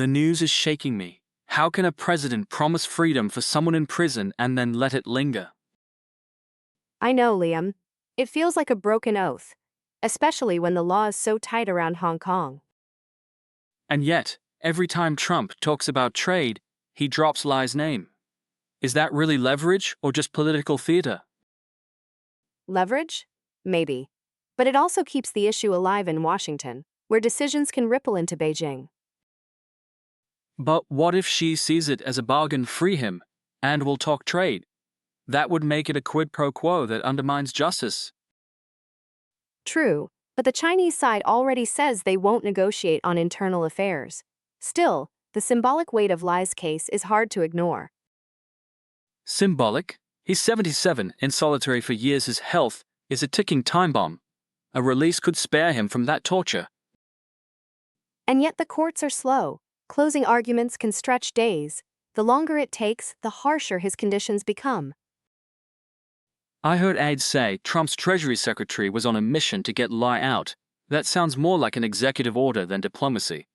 The news is shaking me. How can a president promise freedom for someone in prison and then let it linger? I know, Liam. It feels like a broken oath, especially when the law is so tight around Hong Kong. And yet, every time Trump talks about trade, he drops Li's name. Is that really leverage or just political theater? Leverage? Maybe. But it also keeps the issue alive in Washington, where decisions can ripple into Beijing. But what if Xi sees it as a bargain, free him, and will talk trade? That would make it a quid pro quo that undermines justice. True, but the Chinese side already says they won't negotiate on internal affairs. Still, the symbolic weight of Li's case is hard to ignore. Symbolic? He's 77, in solitary for years. His health is a ticking time bomb. A release could spare him from that torture. And yet the courts are slow. Closing arguments can stretch days. The longer it takes, the harsher his conditions become. I heard aides say Trump's Treasury Secretary was on a mission to get Li out. That sounds more like an executive order than diplomacy.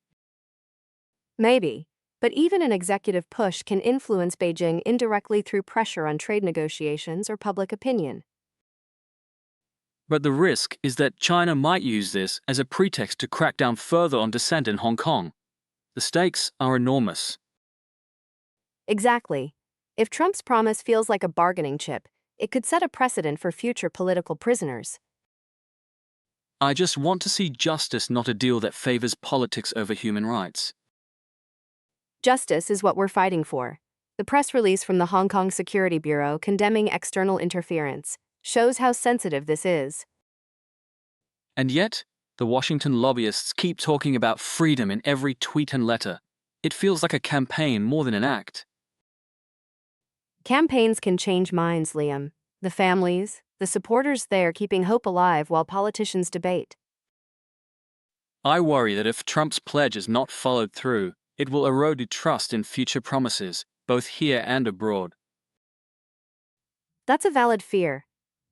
Maybe. But even an executive push can influence Beijing indirectly through pressure on trade negotiations or public opinion. But the risk is that China might use this as a pretext to crack down further on dissent in Hong Kong. The stakes are enormous. Exactly. If Trump's promise feels like a bargaining chip, it could set a precedent for future political prisoners. I just want to see justice, not a deal that favors politics over human rights. Justice is what we're fighting for. The press release from the Hong Kong Security Bureau condemning external interference shows how sensitive this is. And yet, the Washington lobbyists keep talking about freedom in every tweet and letter. It feels like a campaign more than an act. Campaigns can change minds, Liam. The families, the supporters there keeping hope alive while politicians debate. I worry that if Trump's pledge is not followed through, it will erode trust in future promises, both here and abroad. That's a valid fear.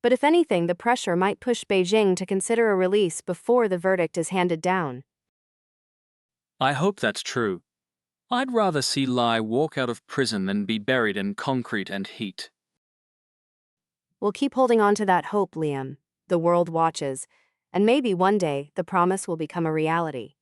But if anything, the pressure might push Beijing to consider a release before the verdict is handed down. I hope that's true. I'd rather see Li walk out of prison than be buried in concrete and heat. We'll keep holding on to that hope, Liam. The world watches, and maybe one day the promise will become a reality.